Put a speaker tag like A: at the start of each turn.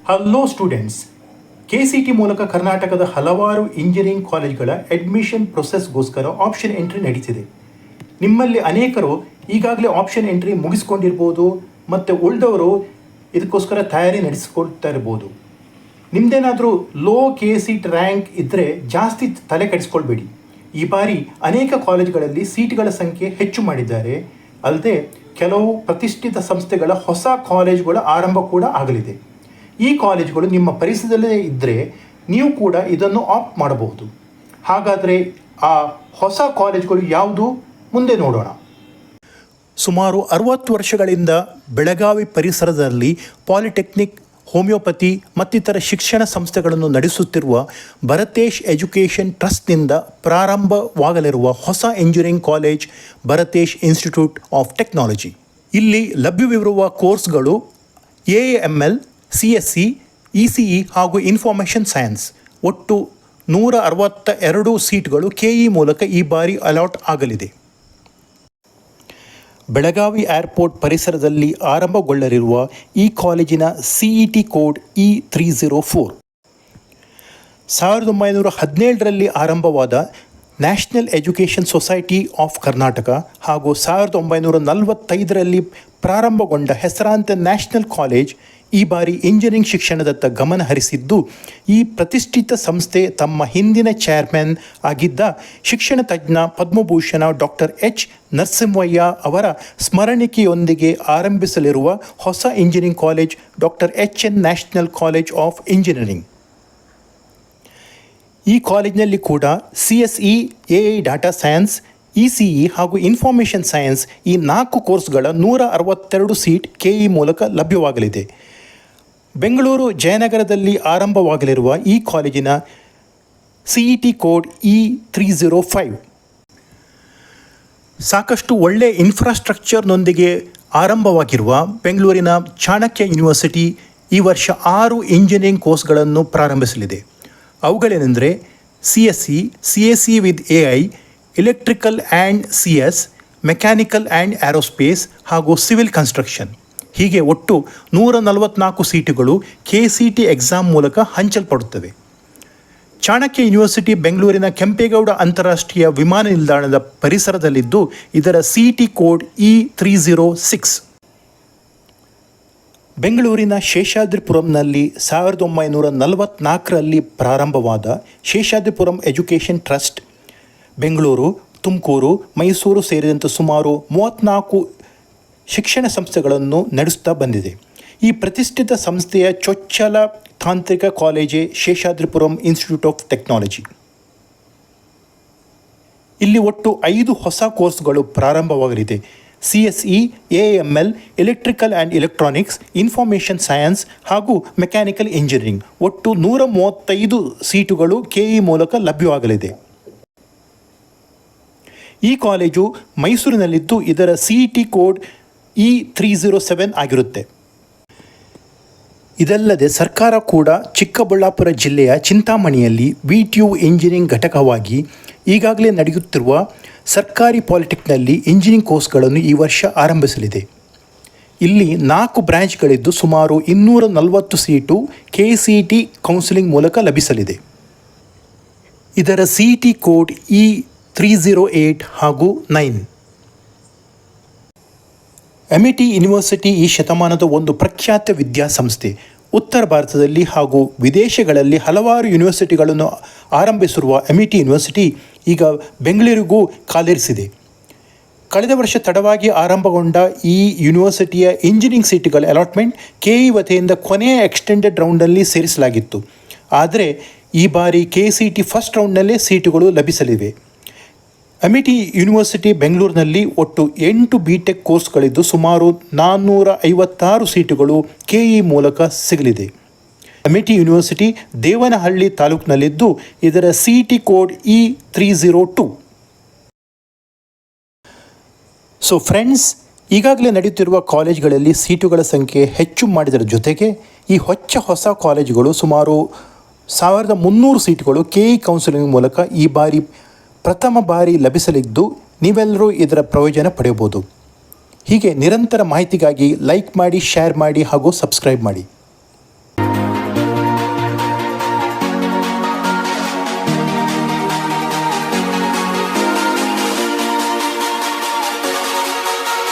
A: Hello students, KCT ಮೂಲಕ ಕರ್ನಾಟಕದ ಹಲವಾರು ಇಂಜಿನಿಯರಿಂಗ್ ಕಾಲೇಜ್ಗಳ ಅಡ್ಮಿಷನ್ ಪ್ರೊಸೆಸ್ಗೋಸ್ಕರ ಆಪ್ಷನ್ ಎಂಟ್ರಿ ನಡೀತಿದೆ. ನಿಮ್ಮಲ್ಲಿ ಅನೇಕರು ಈಗಾಗಲೇ ಆಪ್ಷನ್ ಎಂಟ್ರಿ ಮುಗಿಸ್ಕೊಂಡಿರ್ಬೋದು ಮತ್ತು ಉಳಿದವರು ಇದಕ್ಕೋಸ್ಕರ ತಯಾರಿ ನಡೆಸಿಕೊಳ್ತಾ ಇರ್ಬೋದು. ನಿಮ್ಮದೇನಾದರೂ ಲೋ KCT ರ್ಯಾಂಕ್ ಇದ್ದರೆ ಜಾಸ್ತಿ ತಲೆ ಕೆಡಿಸ್ಕೊಳ್ಬೇಡಿ. ಈ ಬಾರಿ ಅನೇಕ ಕಾಲೇಜ್ಗಳಲ್ಲಿ ಸೀಟ್ಗಳ ಸಂಖ್ಯೆ ಹೆಚ್ಚು ಮಾಡಿದ್ದಾರೆ. ಅಲ್ಲದೆ ಕೆಲವು ಪ್ರತಿಷ್ಠಿತ ಸಂಸ್ಥೆಗಳ ಹೊಸ ಕಾಲೇಜುಗಳ ಆರಂಭ ಕೂಡ ಆಗಲಿದೆ. ಈ ಕಾಲೇಜುಗಳು ನಿಮ್ಮ ಪರಿಸರದಲ್ಲೇ ಇದ್ದರೆ ನೀವು ಕೂಡ ಇದನ್ನು ಆಪ್ಟ್ ಮಾಡಬಹುದು. ಹಾಗಾದರೆ ಆ ಹೊಸ ಕಾಲೇಜುಗಳು ಯಾವುದು ಮುಂದೆ ನೋಡೋಣ. ಸುಮಾರು 60 ವರ್ಷಗಳಿಂದ ಬೆಳಗಾವಿ ಪರಿಸರದಲ್ಲಿ ಪಾಲಿಟೆಕ್ನಿಕ್, ಹೋಮಿಯೋಪತಿ ಮತ್ತಿತರ ಶಿಕ್ಷಣ ಸಂಸ್ಥೆಗಳನ್ನು ನಡೆಸುತ್ತಿರುವ ಭರತೇಶ್ ಎಜುಕೇಷನ್ ಟ್ರಸ್ಟ್ನಿಂದ ಪ್ರಾರಂಭವಾಗಲಿರುವ ಹೊಸ engineering college Bharatesh institute of technology. ಇಲ್ಲಿ ಲಭ್ಯವಿರುವ ಕೋರ್ಸ್ಗಳು AML, CSE, ECE ಹಾಗೂ ಇನ್ಫಾರ್ಮೇಷನ್ ಸೈನ್ಸ್. ಒಟ್ಟು 162 ಸೀಟ್ಗಳು KE ಮೂಲಕ ಈ ಬಾರಿ ಅಲಾಟ್ ಆಗಲಿದೆ. ಬೆಳಗಾವಿ ಏರ್ಪೋರ್ಟ್ ಪರಿಸರದಲ್ಲಿ ಆರಂಭಗೊಳ್ಳಲಿರುವ ಈ ಕಾಲೇಜಿನ CET ಕೋಡ್ E304. 1917ರಲ್ಲಿ ಆರಂಭವಾದ national education society of Karnataka ಹಾಗೂ 1945ರಲ್ಲಿ ಪ್ರಾರಂಭಗೊಂಡ ಹೆಸರಾಂತ ನ್ಯಾಷನಲ್ ಕಾಲೇಜ್ ಈ ಬಾರಿ ಇಂಜಿನಿಯರಿಂಗ್ ಶಿಕ್ಷಣದತ್ತ ಗಮನ ಹರಿಸಿದ್ದು, ಈ ಪ್ರತಿಷ್ಠಿತ ಸಂಸ್ಥೆ ತಮ್ಮ ಹಿಂದಿನ ಚೇರ್ಮನ್ ಆಗಿದ್ದ ಶಿಕ್ಷಣ ತಜ್ಞ ಪದ್ಮಭೂಷಣ ಡಾಕ್ಟರ್ H. ನರಸಿಂಹಯ್ಯ ಅವರ ಸ್ಮರಣಿಕೆಯೊಂದಿಗೆ ಆರಂಭಿಸಲಿರುವ ಹೊಸ engineering college doctor HN national college of engineering. ಈ ಕಾಲೇಜಿನಲ್ಲಿ ಕೂಡ CSE, AI data science, ECE ಹಾಗೂ ಇನ್ಫಾರ್ಮೇಷನ್ ಸೈನ್ಸ್ ಈ 4 ಕೋರ್ಸ್ಗಳ 162 ಸೀಟ್ KE ಮೂಲಕ ಲಭ್ಯವಾಗಲಿದೆ. ಬೆಂಗಳೂರು ಜಯನಗರದಲ್ಲಿ ಆರಂಭವಾಗಲಿರುವ ಈ ಕಾಲೇಜಿನ CET ಕೋಡ್ E305. ಸಾಕಷ್ಟು ಒಳ್ಳೆಯ ಇನ್ಫ್ರಾಸ್ಟ್ರಕ್ಚರ್ನೊಂದಿಗೆ ಆರಂಭವಾಗಿರುವ ಬೆಂಗಳೂರಿನ ಚಾಣಕ್ಯ ಯೂನಿವರ್ಸಿಟಿ ಈ ವರ್ಷ 6 ಇಂಜಿನಿಯರಿಂಗ್ ಕೋರ್ಸ್ಗಳನ್ನು ಪ್ರಾರಂಭಿಸಲಿದೆ. ಅವುಗಳೇನೆಂದರೆ CSE, CAC with AI, electrical and CS, mechanical and aerospace ಹಾಗೂ ಸಿವಿಲ್ ಕನ್ಸ್ಟ್ರಕ್ಷನ್. ಹೀಗೆ ಒಟ್ಟು 144 ಸೀಟುಗಳು KCT ಎಕ್ಸಾಮ್ ಮೂಲಕ ಹಂಚಲ್ಪಡುತ್ತವೆ. ಚಾಣಕ್ಯ ಯೂನಿವರ್ಸಿಟಿ ಬೆಂಗಳೂರಿನ ಕೆಂಪೇಗೌಡ ಅಂತಾರಾಷ್ಟ್ರೀಯ ವಿಮಾನ ನಿಲ್ದಾಣದ ಪರಿಸರದಲ್ಲಿದ್ದು, ಇದರ CET ಕೋಡ್ E306. ಬೆಂಗಳೂರಿನ ಶೇಷಾದ್ರಿಪುರಂನಲ್ಲಿ 1944ರಲ್ಲಿ ಪ್ರಾರಂಭವಾದ ಶೇಷಾದ್ರಿಪುರಂ ಎಜುಕೇಷನ್ ಟ್ರಸ್ಟ್ ಬೆಂಗಳೂರು, ತುಮಕೂರು, ಮೈಸೂರು ಸೇರಿದಂತೆ ಸುಮಾರು 34 ಶಿಕ್ಷಣ ಸಂಸ್ಥೆಗಳನ್ನು ನಡೆಸುತ್ತಾ ಬಂದಿದೆ. ಈ ಪ್ರತಿಷ್ಠಿತ ಸಂಸ್ಥೆಯ ಚೊಚ್ಚಲ ತಾಂತ್ರಿಕ ಕಾಲೇಜೇ ಶೇಷಾದ್ರಿಪುರಂ ಇನ್ಸ್ಟಿಟ್ಯೂಟ್ ಆಫ್ ಟೆಕ್ನಾಲಜಿ. ಇಲ್ಲಿ ಒಟ್ಟು 5 ಹೊಸ ಕೋರ್ಸ್ಗಳು ಪ್ರಾರಂಭವಾಗಲಿದೆ. CSE, AML, electrical and electronics, information science ಹಾಗೂ ಮೆಕ್ಯಾನಿಕಲ್ ಇಂಜಿನಿಯರಿಂಗ್. ಒಟ್ಟು 135 ಸೀಟುಗಳು KE ಮೂಲಕ ಲಭ್ಯವಾಗಲಿದೆ. ಈ ಕಾಲೇಜು ಮೈಸೂರಿನಲ್ಲಿದ್ದು, ಇದರ CET ಕೋಡ್ E307 ಆಗಿರುತ್ತೆ. ಇದಲ್ಲದೆ ಸರ್ಕಾರ ಕೂಡ ಚಿಕ್ಕಬಳ್ಳಾಪುರ ಜಿಲ್ಲೆಯ ಚಿಂತಾಮಣಿಯಲ್ಲಿ VTU ಇಂಜಿನಿಯರಿಂಗ್ ಘಟಕವಾಗಿ ಈಗಾಗಲೇ ನಡೆಯುತ್ತಿರುವ ಸರ್ಕಾರಿ ಪಾಲಿಟೆಕ್ನಲ್ಲಿ ಇಂಜಿನಿಯರಿಂಗ್ ಕೋರ್ಸ್ಗಳನ್ನು ಈ ವರ್ಷ ಆರಂಭಿಸಲಿದೆ. ಇಲ್ಲಿ 4 ಬ್ರಾಂಚ್ಗಳಿದ್ದು ಸುಮಾರು 240 ಸೀಟು KCT ಕೌನ್ಸಿಲಿಂಗ್ ಮೂಲಕ ಲಭಿಸಲಿದೆ. ಇದರ CET ಕೋಡ್ E308 ಹಾಗೂ 9. MIT ಯೂನಿವರ್ಸಿಟಿ ಈ ಶತಮಾನದ ಒಂದು ಪ್ರಖ್ಯಾತ ವಿದ್ಯಾಸಂಸ್ಥೆ. ಉತ್ತರ ಭಾರತದಲ್ಲಿ ಹಾಗೂ ವಿದೇಶಗಳಲ್ಲಿ ಹಲವಾರು ಯೂನಿವರ್ಸಿಟಿಗಳನ್ನು ಆರಂಭಿಸಿರುವ MIT ಯೂನಿವರ್ಸಿಟಿ ಈಗ ಬೆಂಗಳೂರಿಗೂ ಕಾಲಿರಿಸಿದೆ. ಕಳೆದ ವರ್ಷ ತಡವಾಗಿ ಆರಂಭಗೊಂಡ ಈ ಯೂನಿವರ್ಸಿಟಿಯ ಇಂಜಿನಿಯರಿಂಗ್ ಸೀಟುಗಳ ಅಲಾಟ್ಮೆಂಟ್ KE ವತಿಯಿಂದ ಕೊನೆಯ ಎಕ್ಸ್ಟೆಂಡೆಡ್ ರೌಂಡ್ನಲ್ಲಿ ಸೇರಿಸಲಾಗಿತ್ತು. ಆದರೆ ಈ ಬಾರಿ KCT ಫಸ್ಟ್ ರೌಂಡ್ನಲ್ಲೇ ಸೀಟುಗಳು ಲಭಿಸಲಿವೆ. MIT ಯೂನಿವರ್ಸಿಟಿ ಬೆಂಗಳೂರಿನಲ್ಲಿ ಒಟ್ಟು 8 BTech ಕೋರ್ಸ್ಗಳಿದ್ದು ಸುಮಾರು 456 ಸೀಟುಗಳು KE ಮೂಲಕ ಸಿಗಲಿದೆ. MIT ಯೂನಿವರ್ಸಿಟಿ ದೇವನಹಳ್ಳಿ ತಾಲೂಕಿನಲ್ಲಿದ್ದು, ಇದರ CET code E302. So friends, ಈಗಾಗಲೇ ನಡೆಯುತ್ತಿರುವ ಕಾಲೇಜ್ಗಳಲ್ಲಿ ಸೀಟುಗಳ ಸಂಖ್ಯೆ ಹೆಚ್ಚು ಮಾಡಿದರ ಜೊತೆಗೆ ಈ ಹೊಸ ಕಾಲೇಜುಗಳು ಸುಮಾರು 1300 ಸೀಟುಗಳು KE ಕೌನ್ಸಿಲಿಂಗ್ ಮೂಲಕ ಈ ಬಾರಿ ಪ್ರಥಮ ಬಾರಿ ಲಭಿಸಲಿದ್ದು, ನೀವೆಲ್ಲರೂ ಇದರ ಪ್ರಯೋಜನ ಪಡೆಯಬಹುದು. ಹೀಗೆ ನಿರಂತರ ಮಾಹಿತಿಗಾಗಿ ಲೈಕ್ ಮಾಡಿ, ಶೇರ್ ಮಾಡಿ ಹಾಗೂ ಸಬ್ಸ್ಕ್ರೈಬ್ ಮಾಡಿ.